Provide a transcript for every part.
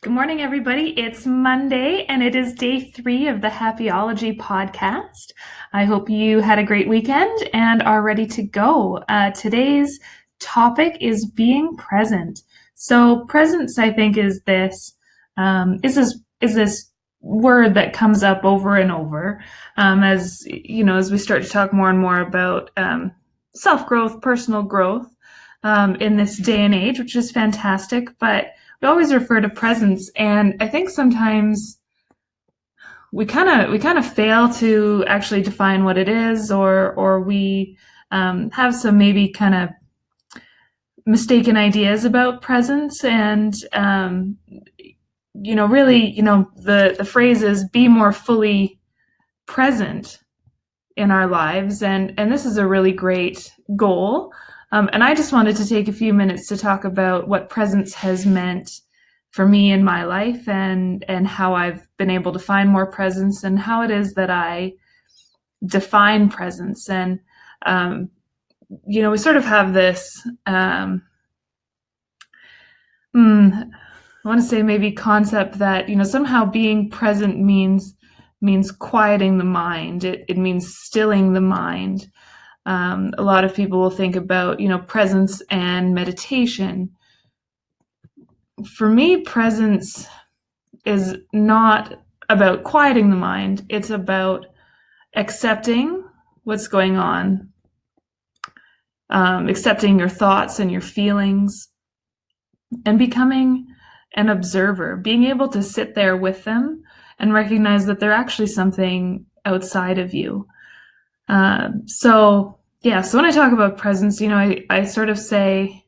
Good morning, everybody. It's Monday, and it is day 3 of the Happy-ology podcast. I hope you had a great weekend and are ready to go. Today's topic is being present. So, presence, I think, is this word that comes up over and over as we start to talk more and more about self-growth, personal growth in this day and age, which is fantastic, but we always refer to presence, and I think sometimes we kind of fail to actually define what it is, or we have some maybe kind of mistaken ideas about presence. And the phrase is be more fully present in our lives, and this is a really great goal. And I just wanted to take a few minutes to talk about what presence has meant for me in my life, and how I've been able to find more presence, and how it is that I define presence. And we sort of have this I want to say maybe concept that somehow being present means quieting the mind. It means stilling the mind. A lot of people will think about presence and meditation. For me, presence is not about quieting the mind. It's about accepting what's going on, accepting your thoughts and your feelings, and becoming an observer, being able to sit there with them and recognize that they're actually something outside of you. So when I talk about presence, I sort of say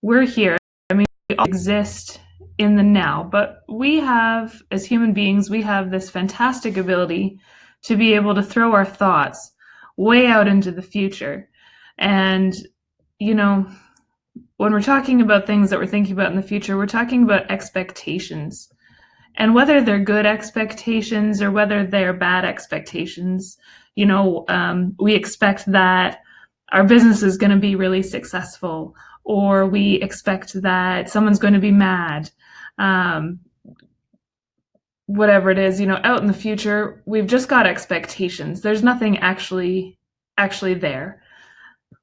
we're here. I mean, we all exist in the now, but we have, as human beings, we have this fantastic ability to be able to throw our thoughts way out into the future. And, when we're talking about things that we're thinking about in the future, we're talking about expectations. And whether they're good expectations or whether they're bad expectations, we expect that our business is going to be really successful, or we expect that someone's going to be mad. Whatever it is, out in the future, we've just got expectations. There's nothing actually there.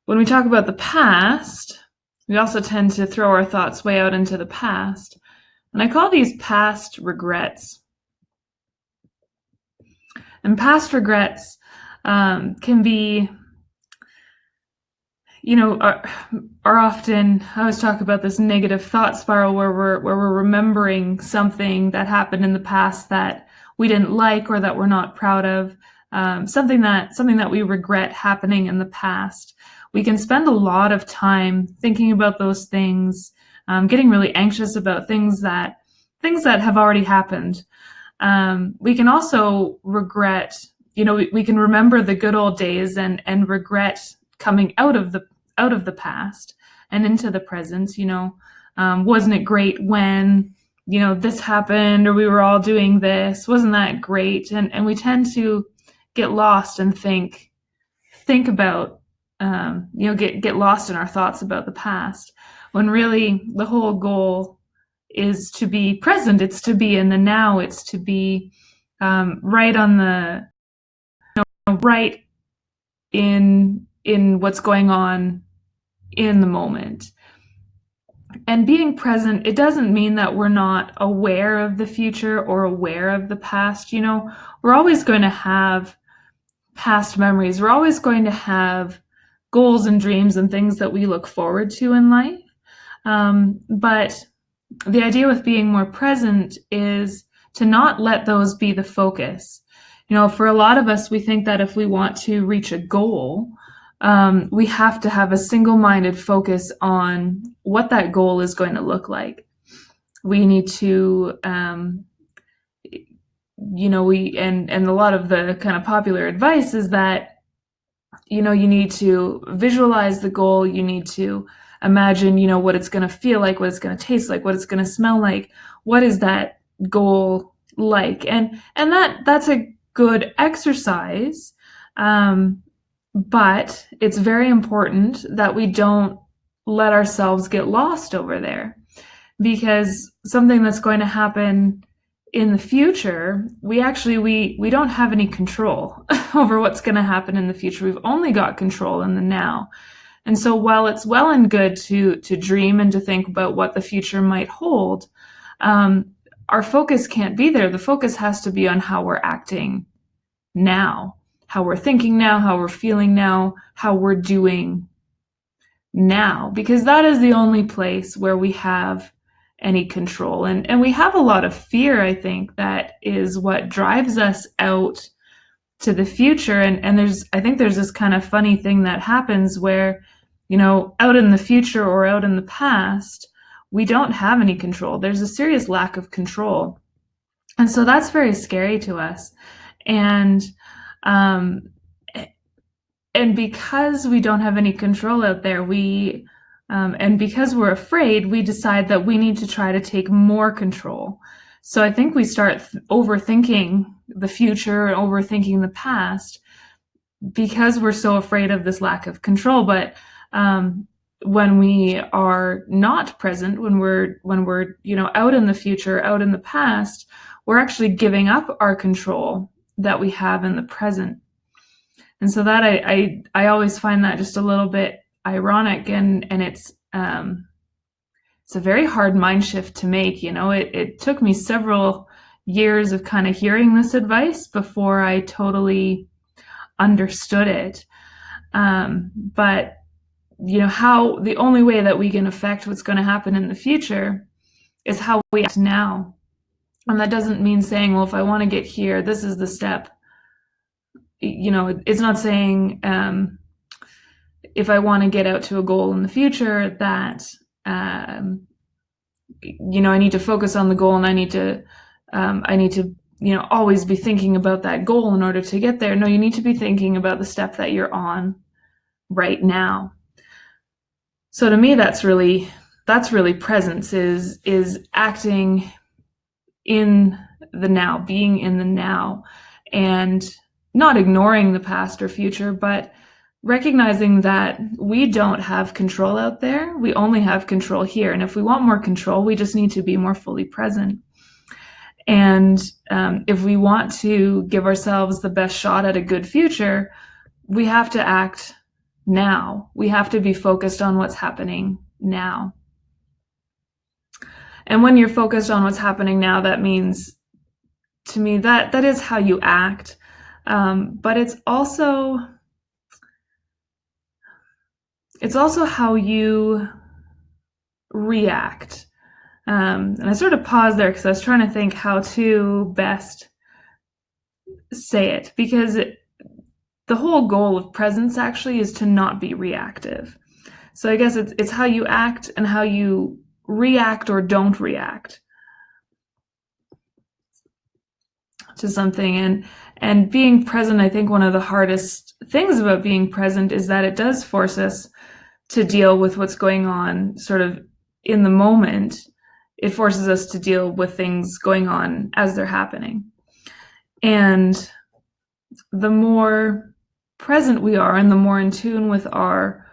When we talk about the past, we also tend to throw our thoughts way out into the past. And I call these past regrets. And past regrets can be, are often, I always talk about this negative thought spiral where we're remembering something that happened in the past that we didn't like or that we're not proud of, something that we regret happening in the past. We can spend a lot of time thinking about those things, getting really anxious about things that have already happened. We can also regret, we can remember the good old days and regret coming out of the past and into the present. Wasn't it great when this happened, or we were all doing this? Wasn't that great? And we tend to get lost and think about get lost in our thoughts about the past, when really the whole goal is to be present. It's to be in the now. It's to be right in what's going on in the moment. And being present, it doesn't mean that we're not aware of the future or aware of the past. We're always going to have past memories. We're always going to have goals and dreams and things that we look forward to in life. But the idea with being more present is to not let those be the focus. For a lot of us, we think that if we want to reach a goal, we have to have a single-minded focus on what that goal is going to look like. We need to, and a lot of the kind of popular advice is that, you need to visualize the goal. You need to imagine, what it's going to feel like, what it's going to taste like, what it's going to smell like. What is that goal like? And that's a good exercise. But it's very important that we don't let ourselves get lost over there. because something that's going to happen in the future, we don't have any control over what's going to happen in the future. We've only got control in the now. And so while it's well and good to dream and to think about what the future might hold, our focus can't be there. The focus has to be on how we're acting now, how we're thinking now, how we're feeling now, how we're doing now, because that is the only place where we have any control. And we have a lot of fear, I think, that is what drives us out to the future. And I think there's this kind of funny thing that happens where, out in the future or out in the past, we don't have any control. There's a serious lack of control. And so that's very scary to us. And because we don't have any control out there, and because we're afraid, we decide that we need to try to take more control. So I think we start overthinking the future, overthinking the past, because we're so afraid of this lack of control. But when we are not present, when we're out in the future, out in the past, we're actually giving up our control that we have in the present. And so that I always find that just a little bit ironic, and it's a very hard mind shift to make. It took me several years of kind of hearing this advice before I totally understood it. But how the only way that we can affect what's going to happen in the future is how we act now. And that doesn't mean saying, well, if I want to get here, this is the step. It's not saying if I want to get out to a goal in the future that I need to focus on the goal, and I need to always be thinking about that goal in order to get there. No, you need to be thinking about the step that you're on right now. So to me, that's really presence, is acting in the now, being in the now, and not ignoring the past or future, but recognizing that we don't have control out there. We only have control here. And if we want more control, we just need to be more fully present. And if we want to give ourselves the best shot at a good future, we have to act now. We have to be focused on what's happening now. And when you're focused on what's happening now, that means, to me, that is how you act. But it's also how you react. And I sort of paused there because I was trying to think how to best say it, because the whole goal of presence actually is to not be reactive. So I guess it's how you act and how you react or don't react to something. And being present, I think one of the hardest things about being present is that it does force us to deal with what's going on sort of in the moment. It forces us to deal with things going on as they're happening. And the more present we are, and the more in tune with our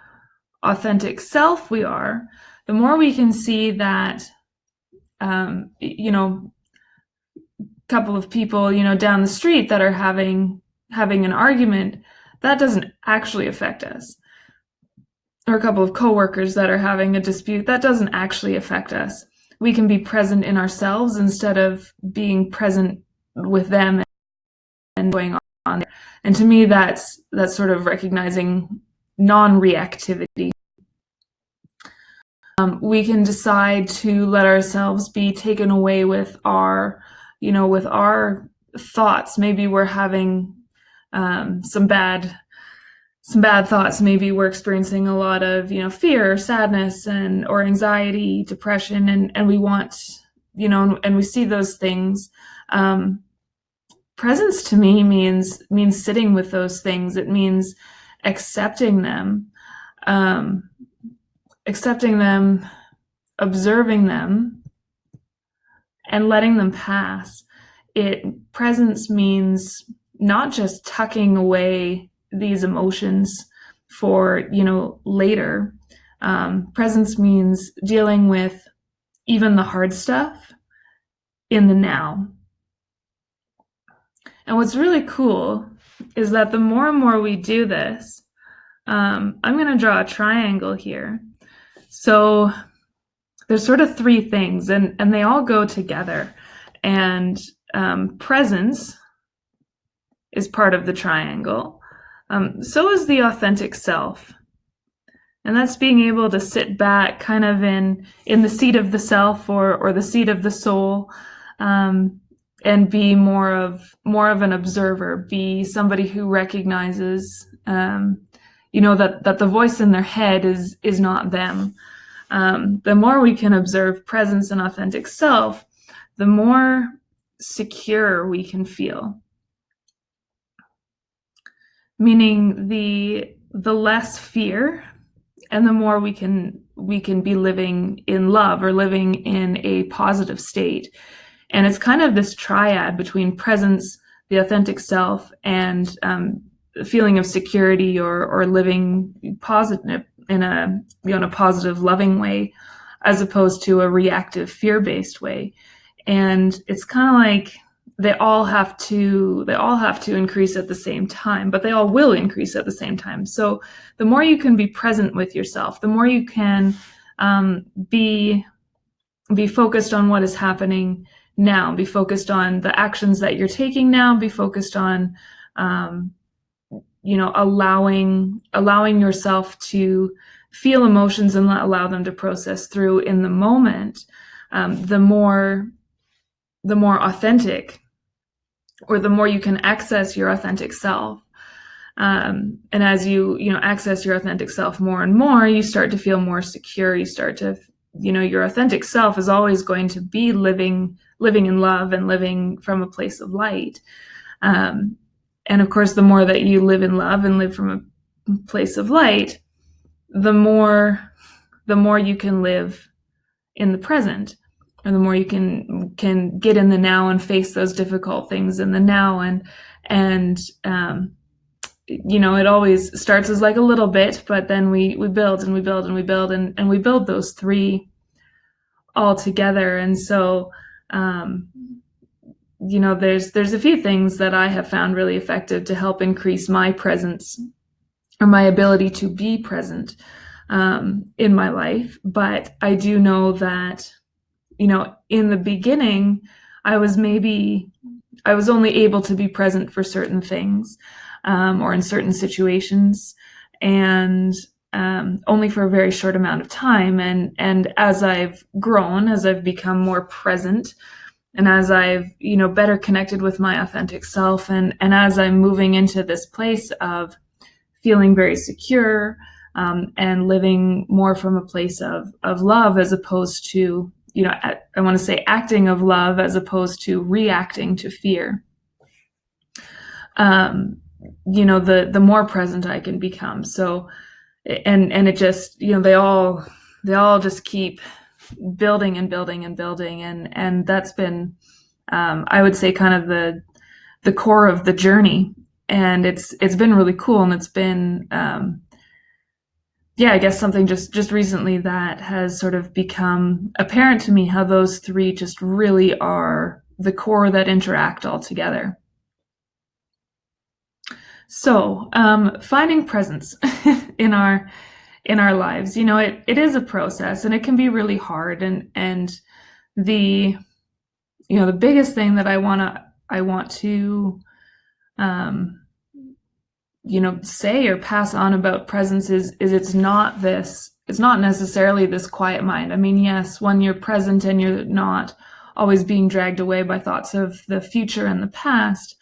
authentic self we are, the more we can see that, couple of people, down the street that are having an argument, that doesn't actually affect us. Or a couple of coworkers that are having a dispute, that doesn't actually affect us. We can be present in ourselves instead of being present with them and going on. And to me, that's sort of recognizing non-reactivity. We can decide to let ourselves be taken away with our thoughts. Maybe we're having some bad thoughts. Maybe we're experiencing a lot of fear, sadness, or anxiety, depression, and we want and we see those things. Presence to me means sitting with those things. It means accepting them, observing them, and letting them pass. Presence means not just tucking away these emotions for later. Presence means dealing with even the hard stuff, in the now. And what's really cool is that the more and more we do this, I'm going to draw a triangle here. So there's sort of three things, and they all go together. And presence is part of the triangle. So is the authentic self. And that's being able to sit back kind of in the seat of the self or the seat of the soul, and be more of an observer, be somebody who recognizes that the voice in their head is not them. The more we can observe presence and authentic self, the more secure we can feel. Meaning the less fear, and the more we can be living in love or living in a positive state. And it's kind of this triad between presence, the authentic self, and the feeling of security or living positive in a positive, loving way, as opposed to a reactive, fear-based way. And it's kind of like they all have to increase at the same time, but they all will increase at the same time. So the more you can be present with yourself, the more you can be focused on what is happening now, be focused on the actions that you're taking now, be focused on allowing yourself to feel emotions and allow them to process through in the moment, the more authentic, or the more you can access your authentic self. And as you access your authentic self more and more, you start to feel more secure. You start to, your authentic self is always going to be living in love and living from a place of light. And of course, the more that you live in love and live from a place of light, the more you can live in the present, and the more you can get in the now and face those difficult things in the now. And it always starts as like a little bit, but then we build and we build and we build, and we build those three all together. And so there's a few things that I have found really effective to help increase my presence, or my ability to be present in my life. But I do know that in the beginning, I was only able to be present for certain things, or in certain situations, and only for a very short amount of time. And as I've grown, as I've become more present, and as I've better connected with my authentic self, and as I'm moving into this place of feeling very secure, and living more from a place of love, as opposed to I want to say acting of love as opposed to reacting to fear. The more present I can become. So, and it just, they all just keep building and building and building. And that's been, I would say, kind of the core of the journey. And it's been really cool. And it's been, I guess something just recently that has sort of become apparent to me, how those three just really are the core that interact all together. So, finding presence in our lives, it is a process, and it can be really hard. And the biggest thing that I want to say or pass on about presence is it's not necessarily this quiet mind. I mean, yes, when you're present and you're not always being dragged away by thoughts of the future and the past,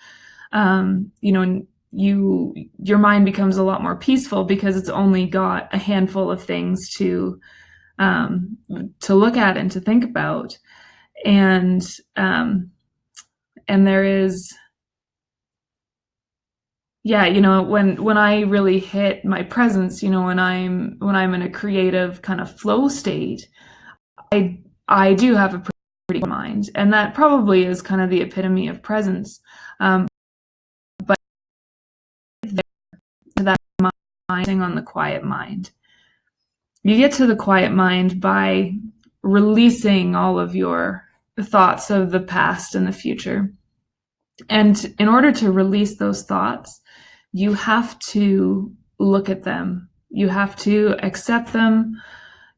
your mind becomes a lot more peaceful, because it's only got a handful of things to look at and to think about. And there is, when I really hit my presence, when I'm in a creative kind of flow state, I do have a pretty good mind, and that probably is kind of the epitome of presence. But that mind on the quiet mind, you get to the quiet mind by releasing all of your thoughts of the past and the future. And in order to release those thoughts, you have to look at them. You have to accept them.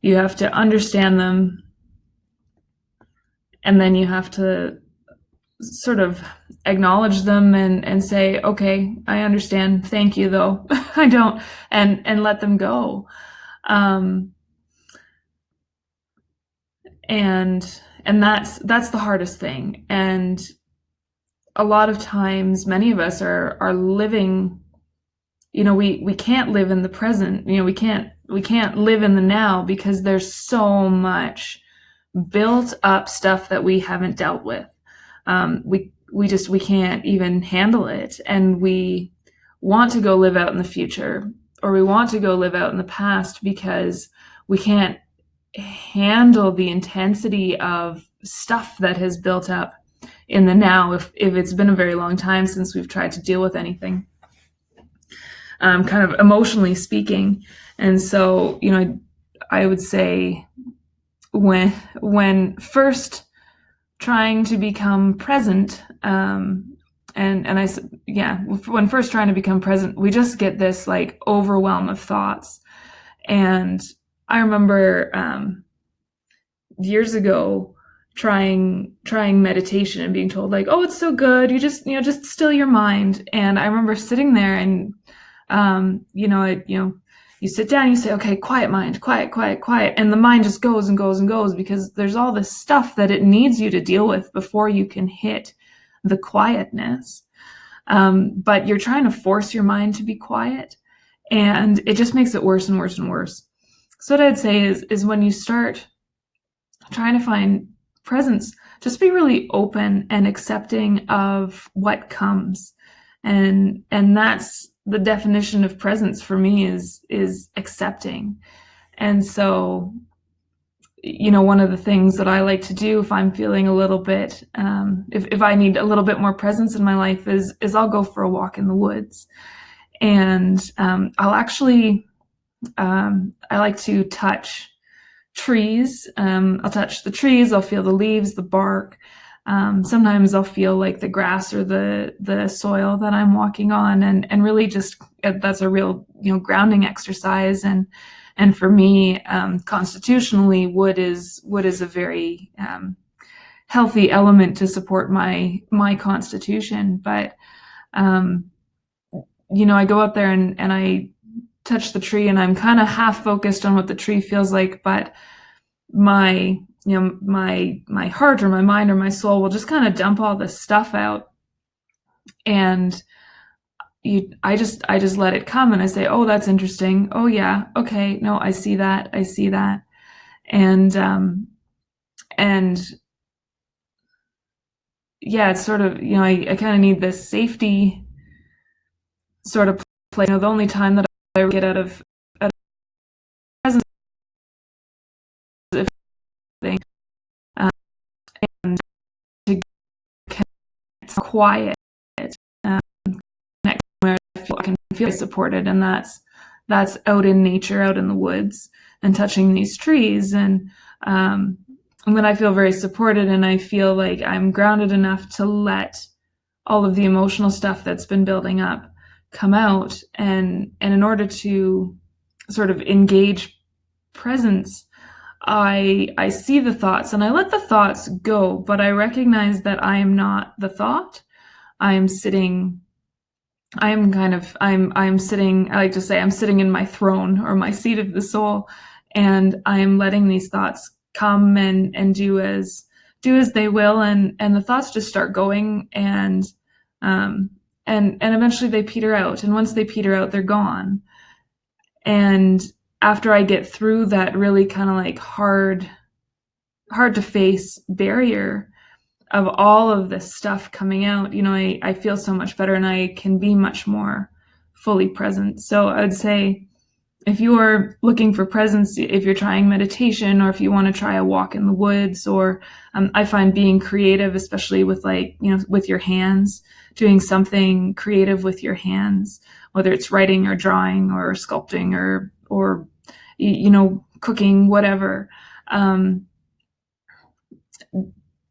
You have to understand them. And then you have to sort of acknowledge them and say, okay, I understand. Thank you, though. I don't, and let them go. And that's the hardest thing. And a lot of times, many of us are living, we can't live in the present. We can't live in the now because there's so much built up stuff that we haven't dealt with. We can't even handle it, and we want to go live out in the future, or we want to go live out in the past because we can't handle the intensity of stuff that has built up in the now if it's been a very long time since we've tried to deal with anything, kind of emotionally speaking. And so, I would say when first trying to become present, when first trying to become present, we just get this like overwhelm of thoughts. And I remember years ago trying meditation and being told like, oh, it's so good, you just still your mind. And I remember sitting there and you sit down and you say, okay, quiet mind, quiet, and the mind just goes and goes and goes because there's all this stuff that it needs you to deal with before you can hit the quietness. But you're trying to force your mind to be quiet, and it just makes it worse and worse and worse. So what I'd say is when you start trying to find presence, just be really open and accepting of what comes. And that's the definition of presence for me is accepting. And so, one of the things that I like to do if I'm feeling a little bit, if I need a little bit more presence in my life is I'll go for a walk in the woods. And I'll actually, I like to touch trees. I'll touch the trees, I'll feel the leaves, the bark. Sometimes I'll feel like the grass or the soil that I'm walking on, and really just that's a real grounding exercise. And for me, constitutionally, wood is a very healthy element to support my constitution. But I go out there and I touch the tree, and I'm kind of half focused on what the tree feels like, but my heart or my mind or my soul will just kind of dump all this stuff out, and I just let it come, and I say, oh, that's interesting. Oh yeah, okay, no, I see that, and yeah, it's sort of I kind of need this safety sort of place. The only time that I get out of presence if thing, and to get quiet, where I can feel supported, and that's out in nature, out in the woods, and touching these trees. And when I feel very supported and I feel like I'm grounded enough to let all of the emotional stuff that's been building up come out, and in order to sort of engage presence, I see the thoughts and I let the thoughts go, but I recognize that I am not the thought. I'm sitting, I like to say, I'm sitting in my throne or my seat of the soul, and I am letting these thoughts come and do as they will, and the thoughts just start going, and eventually they peter out, and once they peter out, they're gone. And after I get through that really kind of like hard to face barrier of all of this stuff coming out, I feel so much better, and I can be much more fully present. So I would say, if you are looking for presence, if you're trying meditation, or if you want to try a walk in the woods, or I find being creative, especially with with your hands, doing something creative with your hands, whether it's writing or drawing or sculpting or cooking, whatever.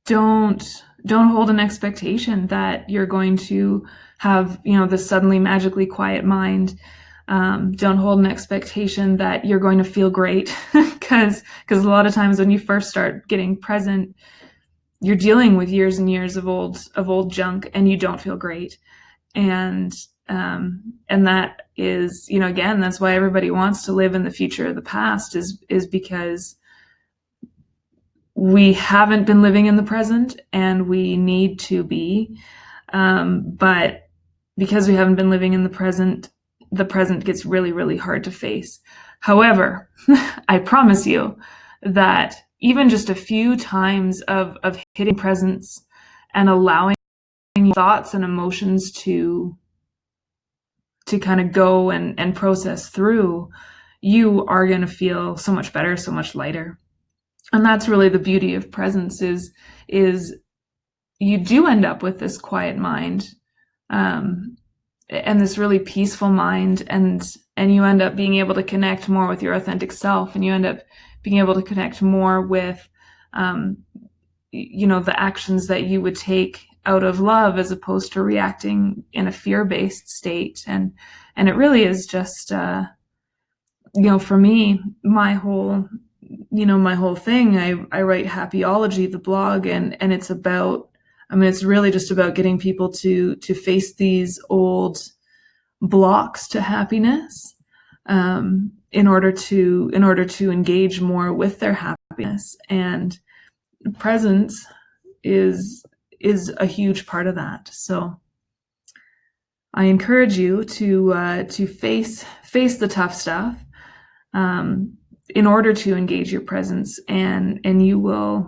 don't hold an expectation that you're going to have, this suddenly magically quiet mind. Don't hold an expectation that you're going to feel great, because a lot of times when you first start getting present, you're dealing with years and years of old junk, and you don't feel great. And that is, again, that's why everybody wants to live in the future of the past, is because we haven't been living in the present, and we need to be. But because we haven't been living in the present gets really, really hard to face. However, I promise you that even just a few times of hitting presence and allowing thoughts and emotions to kind of go and process through, you are going to feel so much better, so much lighter. And that's really the beauty of presence, is you do end up with this quiet mind, and this really peaceful mind, and you end up being able to connect more with your authentic self, and you end up being able to connect more with the actions that you would take out of love, as opposed to reacting in a fear-based state. And it really is just for me, my whole thing, I write Happy-ology, the blog, and it's about, it's really just about getting people to face these old blocks to happiness, in order to engage more with their happiness. And presence is a huge part of that. So I encourage you to face the tough stuff, in order to engage your presence, and you will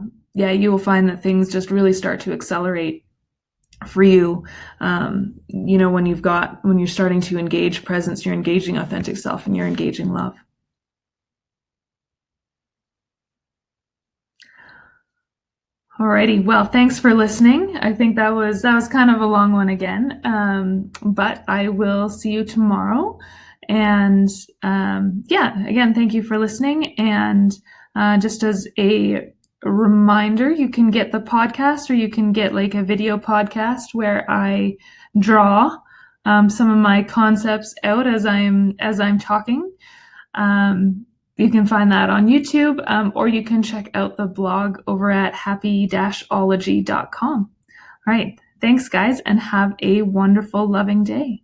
find that things just really start to accelerate for you. When you're starting to engage presence, you're engaging authentic self, and you're engaging love. Alrighty, well, thanks for listening. I think that was kind of a long one again, but I will see you tomorrow. And again, thank you for listening. And just as a reminder, you can get the podcast, or you can get like a video podcast where I draw some of my concepts out as I'm talking. You can find that on YouTube, or you can check out the blog over at happy-ology.com. All right. Thanks, guys, and have a wonderful, loving day.